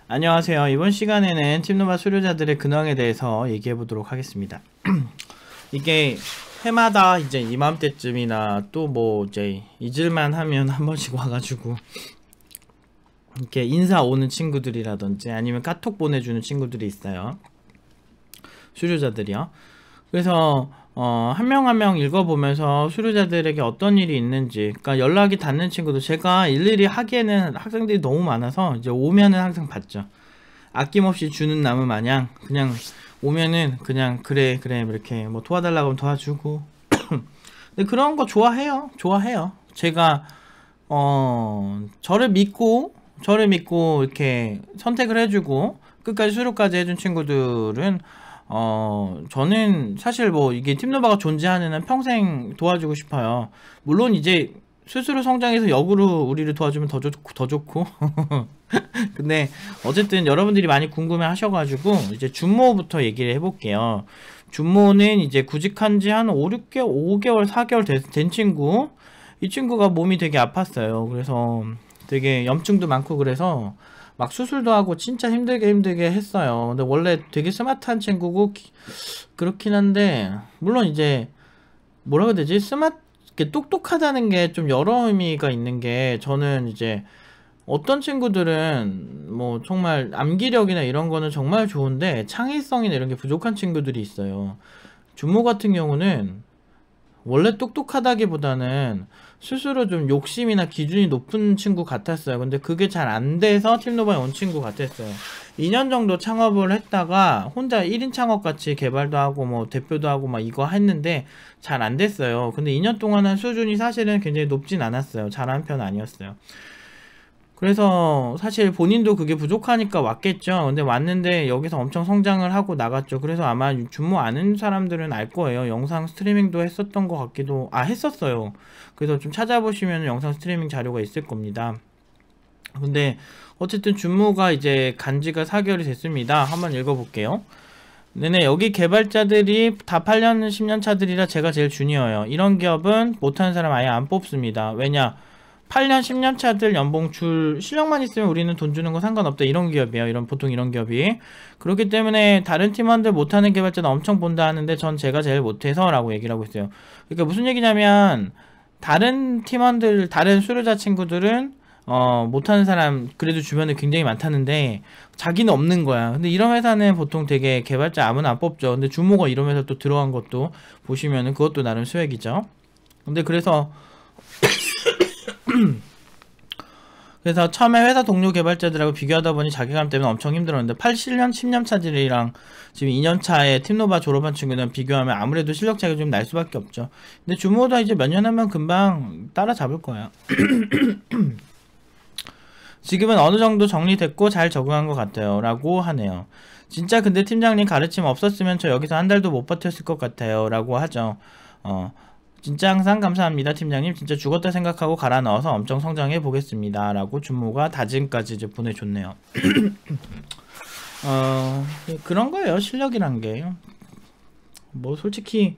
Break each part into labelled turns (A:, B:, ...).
A: 안녕하세요. 이번 시간에는 팀노바 수료자들의 근황에 대해서 얘기해 보도록 하겠습니다. 이게 해마다 이제 이맘때쯤이나 또 뭐 이제 잊을만 하면 한 번씩 와가지고 이렇게 인사 오는 친구들이라든지 아니면 카톡 보내주는 친구들이 있어요. 수료자들이요. 그래서 한 명 한 명 읽어보면서 수료자들에게 어떤 일이 있는지, 그러니까 연락이 닿는 친구들, 제가 일일이 하기에는 학생들이 너무 많아서 이제 오면은 항상 받죠. 아낌없이 주는 나무 마냥 그냥 오면은 그냥 그래 이렇게 뭐 도와달라고 하면 도와주고. 근데 그런 거 좋아해요. 제가 저를 믿고 이렇게 선택을 해주고 끝까지 수료까지 해준 친구들은 저는 사실 뭐 이게 팀노바가 존재하는 한 평생 도와주고 싶어요. 물론 이제 스스로 성장해서 역으로 우리를 도와주면 더 좋고 근데 어쨌든 여러분들이 많이 궁금해 하셔가지고 이제 준모부터 얘기를 해볼게요. 준모는 이제 구직한 지 한 5개월 4개월 된 친구. 이 친구가 몸이 되게 아팠어요. 그래서 되게 염증도 많고 그래서 막 수술도 하고 진짜 힘들게 했어요. 근데 원래 되게 스마트한 친구고 그렇긴 한데, 물론 이제 뭐라 해야 되지? 똑똑하다는 게 좀 여러 의미가 있는 게, 저는 이제 어떤 친구들은 뭐 정말 암기력이나 이런 거는 정말 좋은데 창의성이나 이런 게 부족한 친구들이 있어요. 준모 같은 경우는 원래 똑똑하다기보다는 스스로 좀 욕심이나 기준이 높은 친구 같았어요. 근데 그게 잘 안 돼서 팀노바에 온 친구 같았어요. 2년 정도 창업을 했다가 혼자 1인 창업 같이 개발도 하고 뭐 대표도 하고 막 이거 했는데 잘 안 됐어요. 근데 2년 동안 한 수준이 사실은 굉장히 높진 않았어요. 잘하는 편 아니었어요. 그래서 사실 본인도 그게 부족하니까 왔겠죠. 근데 왔는데 여기서 엄청 성장을 하고 나갔죠. 그래서 아마 준모 아는 사람들은 알 거예요. 영상 스트리밍도 했었던 것 같기도, 했었어요. 그래서 좀 찾아보시면 영상 스트리밍 자료가 있을 겁니다. 근데 어쨌든 준모가 이제 간지가 4개월이 됐습니다. 한번 읽어볼게요. 네네, 여기 개발자들이 다 8년 10년 차들이라 제가 제일 주니어예요. 이런 기업은 못하는 사람 아예 안 뽑습니다. 왜냐, 8년 10년 차들 연봉 실력만 있으면 우리는 돈 주는 거 상관없다, 이런 기업이에요. 보통 이런 기업이. 그렇기 때문에 다른 팀원들 못하는 개발자는 엄청 본다 하는데 전 제가 제일 못해서 라고 얘기를 하고 있어요. 그러니까 무슨 얘기냐면, 다른 팀원들, 다른 수료자 친구들은 못하는 사람 그래도 주변에 굉장히 많다는데 자기는 없는 거야. 근데 이런 회사는 보통 되게 개발자 아무나 안 뽑죠. 근데 준모가 이런 회사 또 들어간 것도 보시면은 그것도 나름 수액이죠. 근데 그래서 처음에 회사 동료 개발자들하고 비교하다 보니 자괴감 때문에 엄청 힘들었는데, 8년 10년 차들이랑 지금 2년 차에 팀노바 졸업한 친구들은 비교하면 아무래도 실력 차이가 좀 날 수밖에 없죠. 근데 준모도 이제 몇 년 하면 금방 따라잡을 거야. 지금은 어느 정도 정리됐고 잘 적응한 것 같아요 라고 하네요. 진짜 근데 팀장님 가르침 없었으면 저 여기서 한 달도 못 버텼을 것 같아요 라고 하죠. 진짜 항상 감사합니다 팀장님. 진짜 죽었다 생각하고 갈아 넣어서 엄청 성장해 보겠습니다 라고 준모가 다짐까지 이제 보내줬네요. 그런 거예요. 실력이란 게 뭐 솔직히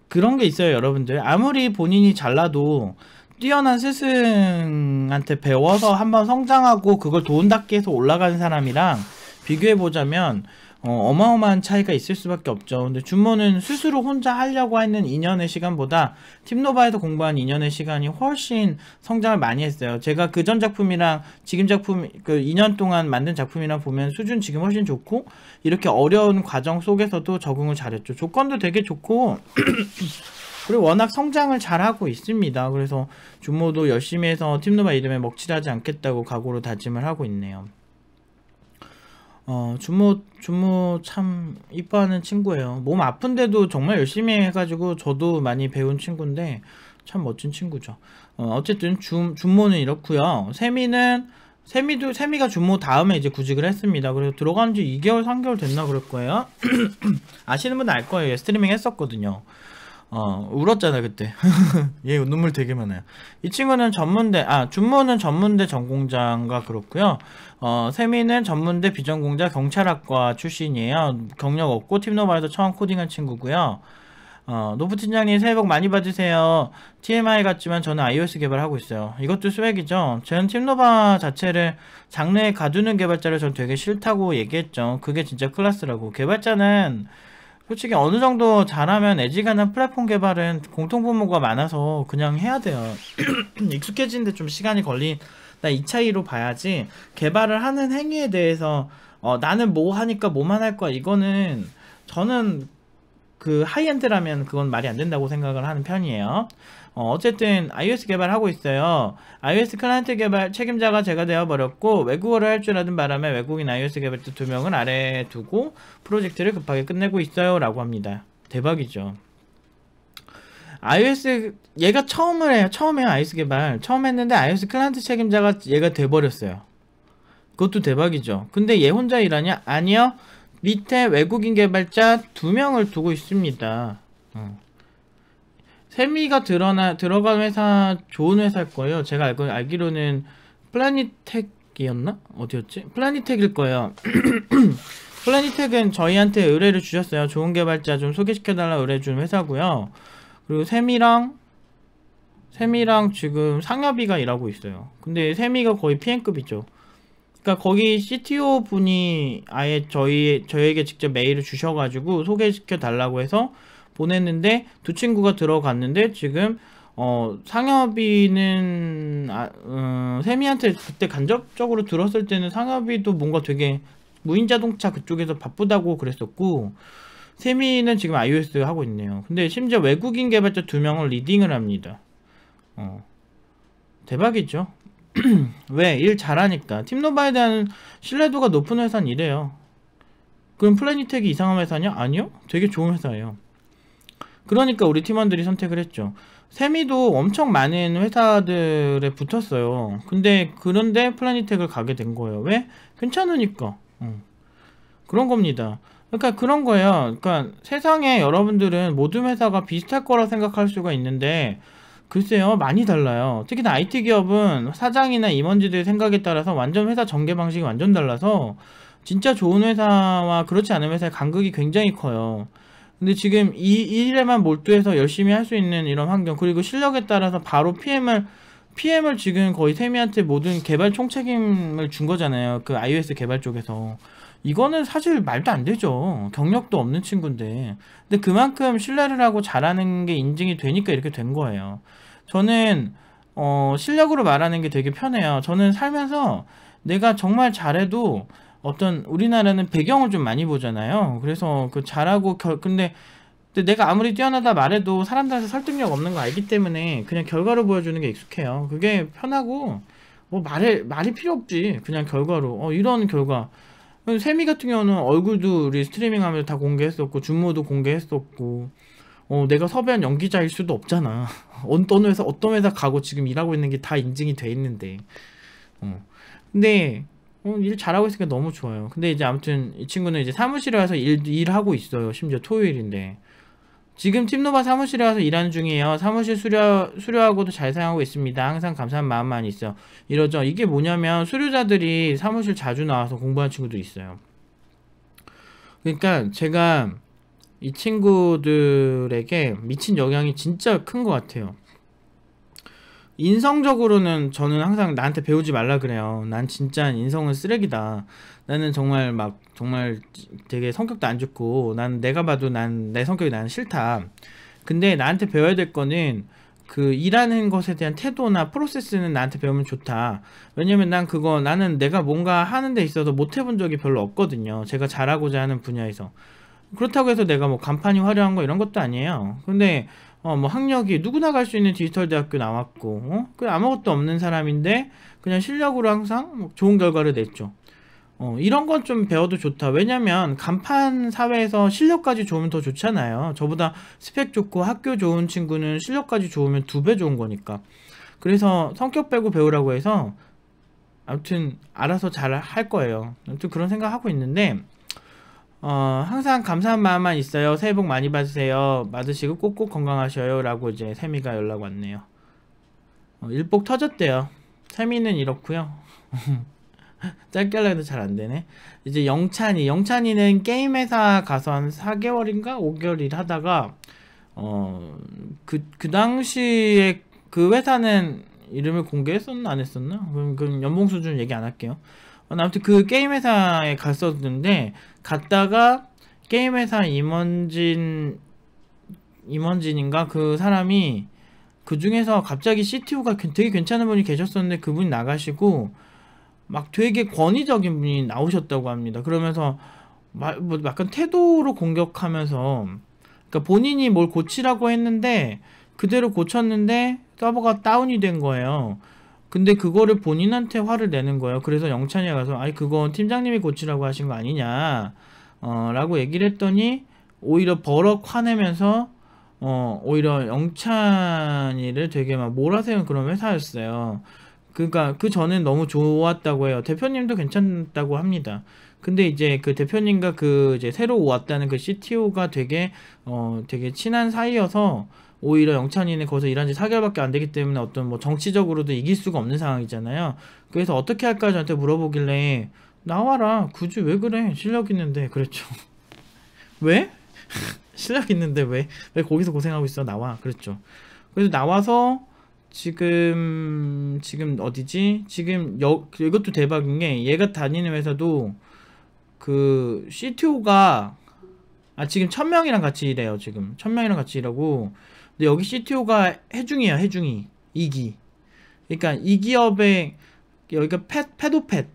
A: 그런 게 있어요. 여러분들 아무리 본인이 잘나도 뛰어난 스승한테 배워서 한번 성장하고 그걸 돈답게 해서 올라가는 사람이랑 비교해보자면 어마어마한 차이가 있을 수밖에 없죠. 근데 준모는 스스로 혼자 하려고 하는 2년의 시간보다 팀노바에서 공부한 2년의 시간이 훨씬 성장을 많이 했어요. 제가 그 전 작품이랑 지금 작품, 그 2년 동안 만든 작품이랑 보면 수준 지금 훨씬 좋고, 이렇게 어려운 과정 속에서도 적응을 잘했죠. 조건도 되게 좋고 그리고 워낙 성장을 잘하고 있습니다. 그래서 준모도 열심히 해서 팀노바 이름에 먹칠하지 않겠다고 각오로 다짐을 하고 있네요. 준모 참 이뻐하는 친구예요. 몸 아픈데도 정말 열심히 해가지고 저도 많이 배운 친구인데 참 멋진 친구죠. 어쨌든 준모는 이렇고요. 세미가 준모 다음에 이제 구직을 했습니다. 그래서 들어간 지 2개월 3개월 됐나 그럴 거예요. 아시는 분은 알 거예요. 스트리밍 했었거든요. 울었잖아 그때. 얘 눈물 되게 많아요. 이 친구는 준모는 전문대 전공자인가 그렇고요. 세미는 전문대 비전공자 경찰학과 출신이에요. 경력 없고 팀노바에서 처음 코딩한 친구고요. 노프 팀장님 새해 복 많이 받으세요. TMI 같지만 저는 iOS 개발하고 있어요. 이것도 스웩이죠. 저는 팀노바 자체를 장르에 가두는 개발자를 전 되게 싫다고 얘기했죠. 그게 진짜 클래스라고. 개발자는 솔직히 어느 정도 잘하면 애지간한 플랫폼 개발은 공통분모가 많아서 그냥 해야 돼요. 익숙해지는데 좀 시간이 걸린다 이 차이로 봐야지, 개발을 하는 행위에 대해서 나는 뭐 하니까 뭐만 할 거야, 이거는 저는 그 하이엔드라면 그건 말이 안 된다고 생각을 하는 편이에요. 어쨌든 iOS 개발하고 있어요. iOS 클라이언트 개발 책임자가 제가 되어버렸고, 외국어를 할 줄 아는 바람에 외국인 iOS 개발자 2명을 아래에 두고 프로젝트를 급하게 끝내고 있어요 라고 합니다. 대박이죠. iOS 얘가 처음 해요. iOS 개발 처음 했는데 iOS 클라이언트 책임자가 얘가 돼버렸어요. 그것도 대박이죠. 근데 얘 혼자 일하냐? 아니요, 밑에 외국인 개발자 2명을 두고 있습니다. 세미가 들어간 회사 좋은 회사일 거예요. 제가 알기로는 플라니텍이었나? 어디였지? 플라니텍일 거예요. 플라니텍은 저희한테 의뢰를 주셨어요. 좋은 개발자 좀 소개시켜달라 의뢰 준 회사고요. 그리고 세미랑 지금 상엽이가 일하고 있어요. 근데 세미가 거의 PM급이죠. 그러니까 거기 CTO 분이 아예 저희에게 직접 메일을 주셔가지고 소개시켜 달라고 해서 보냈는데, 두 친구가 들어갔는데 지금 상엽이는 세미한테 그때 간접적으로 들었을 때는 상엽이도 뭔가 되게 무인자동차 그쪽에서 바쁘다고 그랬었고, 세미는 지금 iOS 하고 있네요. 근데 심지어 외국인 개발자 2명을 리딩을 합니다. 대박이죠. 왜? 일 잘하니까. 팀노바에 대한 신뢰도가 높은 회사는 이래요. 그럼 플래니텍이 이상한 회사냐? 아니요, 되게 좋은 회사예요. 그러니까 우리 팀원들이 선택을 했죠. 세미도 엄청 많은 회사들에 붙었어요. 그런데 플래니텍을 가게 된 거예요. 왜? 괜찮으니까. 그런 겁니다. 그러니까 그런 거예요. 그러니까 세상에 여러분들은 모든 회사가 비슷할 거라 생각할 수가 있는데, 글쎄요, 많이 달라요. 특히나 IT 기업은 사장이나 임원진들의 생각에 따라서 완전 회사 전개 방식이 완전 달라서 진짜 좋은 회사와 그렇지 않은 회사의 간극이 굉장히 커요. 근데 지금 이 일에만 몰두해서 열심히 할 수 있는 이런 환경, 그리고 실력에 따라서 바로 PM을 지금 거의 세미한테 모든 개발 총책임을 준 거잖아요. 그 iOS 개발 쪽에서. 이거는 사실 말도 안 되죠. 경력도 없는 친구인데. 근데 그만큼 신뢰를 하고 잘하는 게 인증이 되니까 이렇게 된 거예요. 저는 실력으로 말하는 게 되게 편해요. 저는 살면서 내가 정말 잘해도 우리나라는 배경을 좀 많이 보잖아요. 그래서 그 잘하고 근데 내가 아무리 뛰어나다 말해도 사람들한테 설득력 없는 거 알기 때문에 그냥 결과로 보여주는 게 익숙해요. 그게 편하고 뭐 말이 필요 없지. 그냥 결과로 이런 결과. 세미 같은 경우는 얼굴도 우리 스트리밍 하면서 다 공개했었고, 준모도 공개했었고, 내가 섭외한 연기자일 수도 없잖아. 어떤 회사 가고 지금 일하고 있는 게 다 인증이 돼 있는데. 근데 일 잘하고 있으니까 너무 좋아요. 근데 이제 아무튼 이 친구는 이제 사무실에 와서 일하고 있어요. 심지어 토요일인데. 지금 팀노바 사무실에 와서 일하는 중이에요. 사무실 수료하고도 잘 사용하고 있습니다. 항상 감사한 마음만 있어요. 이러죠. 이게 뭐냐면 수료자들이 사무실 자주 나와서 공부하는 친구도 있어요. 그러니까 제가 이 친구들에게 미친 영향이 진짜 큰 것 같아요. 인성적으로는 저는 항상 나한테 배우지 말라 그래요. 난 진짜 인성은 쓰레기다. 나는 정말 되게 성격도 안 좋고, 내가 봐도 내 성격이 나는 싫다. 근데 나한테 배워야 될 거는 그 일하는 것에 대한 태도나 프로세스는 나한테 배우면 좋다. 왜냐면 나는 내가 뭔가 하는 데 있어서 못 해본 적이 별로 없거든요. 제가 잘하고자 하는 분야에서. 그렇다고 해서 내가 뭐 간판이 화려한 거 이런 것도 아니에요. 근데 뭐 학력이 누구나 갈 수 있는 디지털 대학교 나왔고, 그 아무것도 없는 사람인데 그냥 실력으로 항상 좋은 결과를 냈죠. 이런 건 좀 배워도 좋다. 왜냐면 간판 사회에서 실력까지 좋으면 더 좋잖아요. 저보다 스펙 좋고 학교 좋은 친구는 실력까지 좋으면 2배 좋은 거니까. 그래서 성격 빼고 배우라고 해서 아무튼 알아서 잘 할 거예요. 아무튼 그런 생각하고 있는데, 항상 감사한 마음만 있어요. 새해 복 많이 받으세요. 받으시고 꼭꼭 건강하셔요 라고 이제 세미가 연락 왔네요. 일복 터졌대요. 세미는 이렇고요. 짧게 하려도 잘 안되네. 이제 영찬이는 게임회사 가서 한 4개월인가 5개월 일하다가 그 당시에 그 회사는 이름을 공개했었나 안 했었나? 그럼 연봉 수준 얘기 안 할게요. 아무튼 그 게임 회사에 갔었는데 갔다가 게임 회사 임원진인가 그 사람이 그 중에서 갑자기 CTO가 되게 괜찮은 분이 계셨었는데 그분이 나가시고 막 되게 권위적인 분이 나오셨다고 합니다. 그러면서 뭐 약간 태도로 공격하면서, 그러니까 본인이 뭘 고치라고 했는데 그대로 고쳤는데 서버가 다운이 된 거예요. 근데 그거를 본인한테 화를 내는 거예요. 그래서 영찬이가 가서 아니 그건 팀장님이 고치라고 하신 거 아니냐 라고 얘기를 했더니 오히려 버럭 화내면서 오히려 영찬이를 되게 막 몰아세운 그런 회사였어요. 그러니까 그 전엔 너무 좋았다고 해요. 대표님도 괜찮다고 합니다. 근데 이제 그 대표님과 그 이제 새로 왔다는 그 CTO가 되게 되게 친한 사이여서 오히려 영찬이는 거기서 일한 지 4개월밖에 안 되기 때문에 어떤 뭐 정치적으로도 이길 수가 없는 상황이잖아요. 그래서 어떻게 할까 저한테 물어보길래 나와라. 굳이 왜 그래? 실력 있는데. 그랬죠. 왜? 실력 있는데 왜 거기서 고생하고 있어? 나와. 그랬죠. 그래서 나와서 지금 어디지? 지금 이것도 대박인 게 얘가 다니는 회사도 그 CTO가 지금 1000명이랑 같이 일해요. 지금 1000명이랑 같이 일하고, 근데 여기 CTO가 해중이에요. 해중이 2기. 그러니까 이 기업에 여기가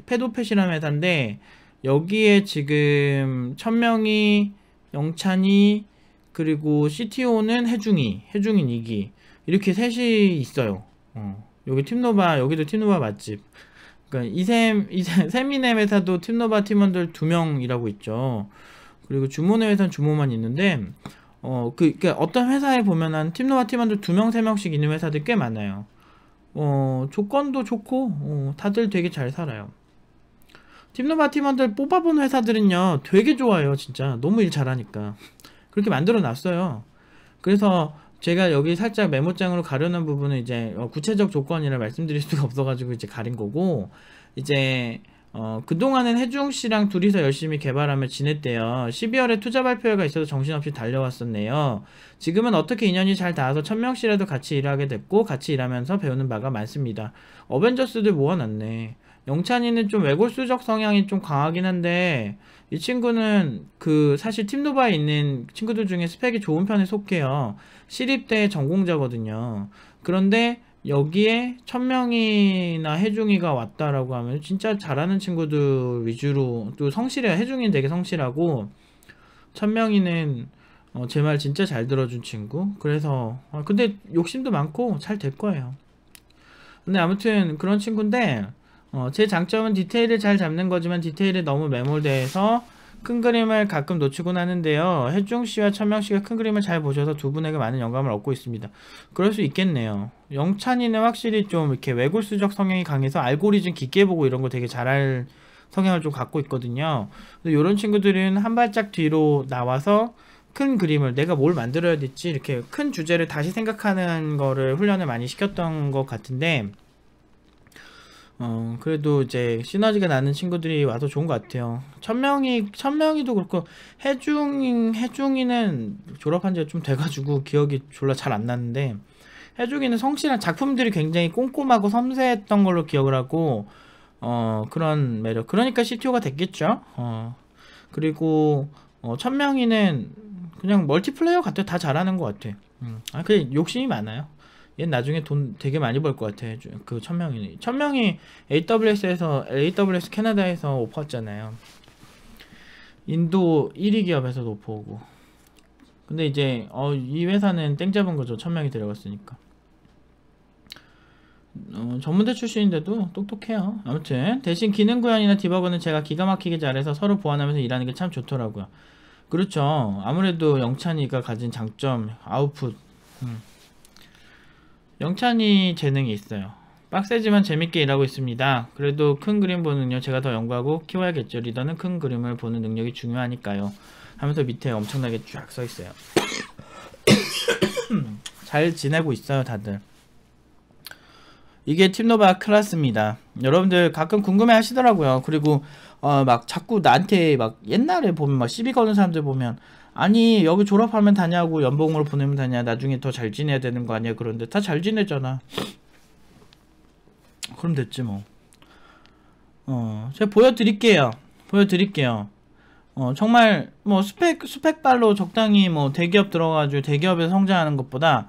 A: 페도펫이라는 회사인데 여기에 지금 1000명이 영찬이 그리고 CTO는 해중인 2기 이렇게 셋이 있어요. 여기 팀노바, 여기도 팀노바 맛집. 그러니까 세미넴 회사도 팀노바 팀원들 2명 일하고 있죠. 그리고 주모네 회사는 주모만 있는데 그러니까 어떤 회사에 보면은 팀노바 팀원들 2명 3명씩 있는 회사들 꽤 많아요. 조건도 좋고 다들 되게 잘 살아요. 팀노바 팀원들 뽑아본 회사들은요 되게 좋아요. 진짜 너무 일 잘하니까 그렇게 만들어 놨어요. 그래서 제가 여기 살짝 메모장으로 가려놓은 부분은 이제 구체적 조건이라 말씀드릴 수가 없어가지고 이제 가린 거고, 이제 그동안은 혜중씨랑 둘이서 열심히 개발하며 지냈대요. 12월에 투자 발표회가 있어서 정신없이 달려왔었네요. 지금은 어떻게 인연이 잘 닿아서 1000명씩이라도 같이 일하게 됐고 같이 일하면서 배우는 바가 많습니다. 어벤져스들 모아놨네. 영찬이는 좀 외골수적 성향이 좀 강하긴 한데 이 친구는 그 사실 팀노바에 있는 친구들 중에 스펙이 좋은 편에 속해요. 시립대 전공자거든요. 그런데 여기에 1000명이나 혜중이가 왔다라고 하면 진짜 잘하는 친구들 위주로, 또 성실해요. 혜중이는 되게 성실하고 1000명이는 제 말 진짜 잘 들어준 친구. 그래서 근데 욕심도 많고 잘 될 거예요. 근데 아무튼 그런 친구인데 제 장점은 디테일을 잘 잡는 거지만 디테일에 너무 매몰돼서 큰 그림을 가끔 놓치곤 하는데요. 혜중씨와 천명씨가 큰 그림을 잘 보셔서 두 분에게 많은 영감을 얻고 있습니다. 그럴 수 있겠네요. 영찬이는 확실히 좀 이렇게 외골수적 성향이 강해서 알고리즘 깊게 보고 이런 거 되게 잘할 성향을 좀 갖고 있거든요. 이런 친구들은 한 발짝 뒤로 나와서 큰 그림을 내가 뭘 만들어야 될지 이렇게 큰 주제를 다시 생각하는 거를 훈련을 많이 시켰던 것 같은데 그래도 이제 시너지가 나는 친구들이 와서 좋은 것 같아요. 천명이도 그렇고 혜중이는 졸업한 지가 좀 돼가지고 기억이 졸라 잘 안 나는데, 혜중이는 성실한 작품들이 굉장히 꼼꼼하고 섬세했던 걸로 기억을 하고 그런 매력, 그러니까 CTO가 됐겠죠. 그리고 천명이는 그냥 멀티플레이어 같아. 다 잘하는 것 같아. 그냥 욕심이 많아요. 얘는 나중에 돈 되게 많이 벌 것 같아. 그 천명이 AWS 캐나다에서 오퍼 왔잖아요. 인도 1위 기업에서도 오퍼 오고. 근데 이제 이 회사는 땡 잡은 거죠. 천명이 들어갔으니까. 전문대 출신인데도 똑똑해요. 아무튼 대신 기능 구현이나 디버그는 제가 기가 막히게 잘해서 서로 보완하면서 일하는 게 참 좋더라고요. 그렇죠. 아무래도 영찬이가 가진 장점, 아웃풋. 영찬이 재능이 있어요. 빡세지만 재밌게 일하고 있습니다. 그래도 큰 그림 보는 능력 제가 더 연구하고 키워야겠죠. 리더는 큰 그림을 보는 능력이 중요하니까요. 하면서 밑에 엄청나게 쫙 써있어요. 잘 지내고 있어요 다들. 이게 팀노바 클래스입니다. 여러분들 가끔 궁금해 하시더라고요. 그리고 막 자꾸 나한테 막 옛날에 보면 막 시비 거는 사람들 보면, 아니 여기 졸업하면 다냐고, 연봉으로 보내면 다냐, 나중에 더 잘 지내야 되는 거 아니야. 그런데 다 잘 지내잖아. 그럼 됐지 뭐. 제가 보여드릴게요. 정말 뭐 스펙발로 적당히 뭐 대기업 들어가지고 대기업에서 성장하는 것보다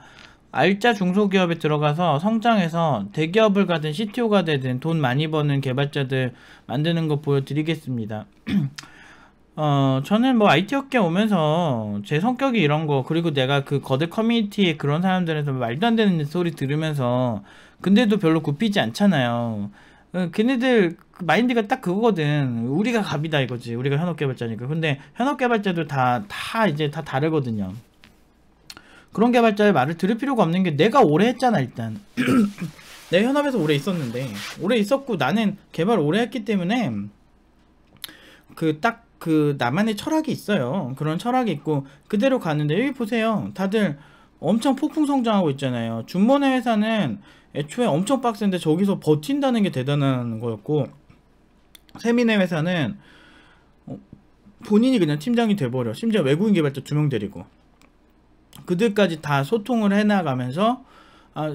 A: 알짜 중소기업에 들어가서 성장해서 대기업을 가든 CTO가 되든 돈 많이 버는 개발자들 만드는 거 보여드리겠습니다. 저는 뭐 IT 업계 오면서 제 성격이 이런 거, 그리고 내가 그 거대 커뮤니티에 그런 사람들에서 말도 안 되는 소리 들으면서 근데도 별로 굽히지 않잖아요. 걔네들 마인드가 딱 그거거든. 우리가 갑이다 이거지. 우리가 현업 개발자니까. 근데 현업 개발자도 다 이제 다 다르거든요. 그런 개발자의 말을 들을 필요가 없는 게, 내가 오래 했잖아 일단. 내가 현업에서 오래 있었는데, 오래 있었고 나는 개발 오래 했기 때문에 그 나만의 철학이 있어요. 그런 철학이 있고 그대로 가는데, 여기 보세요. 다들 엄청 폭풍 성장하고 있잖아요. 준모네 회사는 애초에 엄청 빡센데 저기서 버틴다는 게 대단한 거였고, 세미네 회사는 본인이 그냥 팀장이 돼버려. 심지어 외국인 개발자 2명 데리고 그들까지 다 소통을 해나가면서,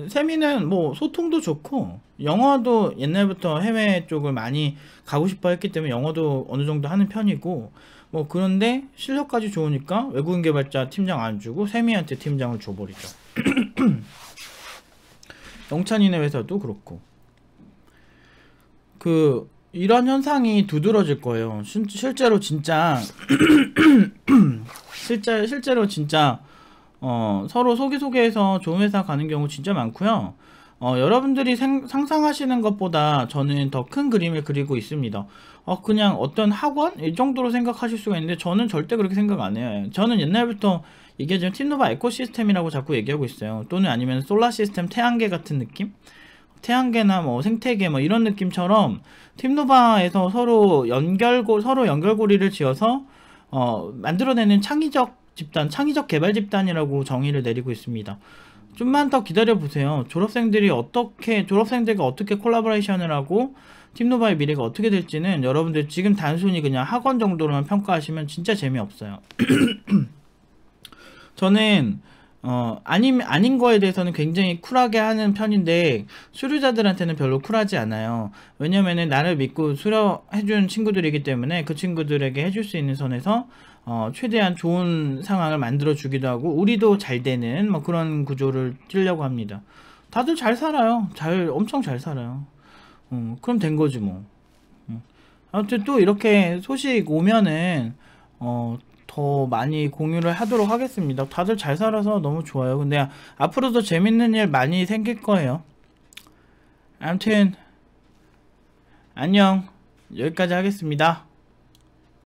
A: 세미는 뭐 소통도 좋고 영어도 옛날부터 해외 쪽을 많이 가고 싶어 했기 때문에 영어도 어느 정도 하는 편이고, 뭐 그런데 실력까지 좋으니까 외국인 개발자 팀장 안 주고 세미한테 팀장을 줘버리죠. 영찬이네 회사도 그렇고. 이런 현상이 두드러질 거예요. 실제로 진짜 실제로 진짜 서로 소개해서 좋은 회사 가는 경우 진짜 많고요. 여러분들이 상상하시는 것보다 저는 더 큰 그림을 그리고 있습니다. 그냥 어떤 학원? 이 정도로 생각하실 수가 있는데, 저는 절대 그렇게 생각 안 해요. 저는 옛날부터 이게 지금 팀노바 에코시스템이라고 자꾸 얘기하고 있어요. 또는 아니면 솔라 시스템 태양계 같은 느낌? 태양계나 뭐 생태계 뭐 이런 느낌처럼 팀노바에서 서로 연결고리를 지어서 만들어내는 창의적 개발 집단이라고 정의를 내리고 있습니다. 좀만 더 기다려 보세요. 졸업생들과 어떻게 콜라보레이션을 하고 팀노바의 미래가 어떻게 될지는 여러분들 지금 단순히 그냥 학원 정도로만 평가하시면 진짜 재미없어요. 저는 아닌 거에 대해서는 굉장히 쿨하게 하는 편인데, 수료자들한테는 별로 쿨하지 않아요. 왜냐면은 나를 믿고 수료해준 친구들이기 때문에 그 친구들에게 해줄 수 있는 선에서 최대한 좋은 상황을 만들어 주기도 하고, 우리도 잘 되는 뭐 그런 구조를 찌려고 합니다. 다들 잘 살아요. 엄청 잘 살아요. 그럼 된 거지 뭐. 아무튼 또 이렇게 소식 오면은 더 많이 공유를 하도록 하겠습니다. 다들 잘 살아서 너무 좋아요. 근데 앞으로도 재밌는 일 많이 생길 거예요. 아무튼 안녕. 여기까지 하겠습니다.